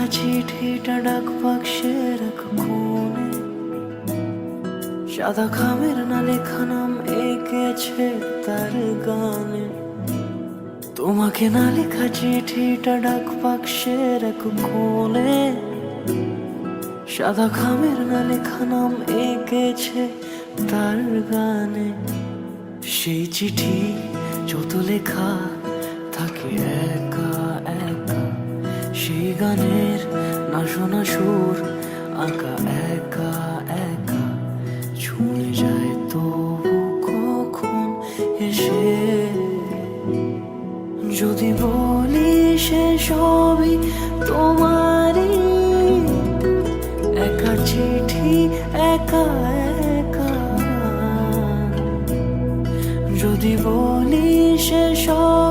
লেখা চিঠিটা ডাক বাক্সের এক কোণে, সাদা খামের না লেখা নাম এঁকেছে তার গানে। তোমাকে না লেখা চিঠিটা ডাক বাক্সের এক কোণে, সাদা খামের না লেখা নাম এঁকেছে তার গানে। সেই চিঠি যত লেখা থাকে একা একা, সেই গানের না শোনা সুর আঁকা একা একা, ছুঁয়ে যায় তবু কখন এসে। যদি বলি সে সবই তোমারই, একা চিঠি একা একা। যদি বলি সে সব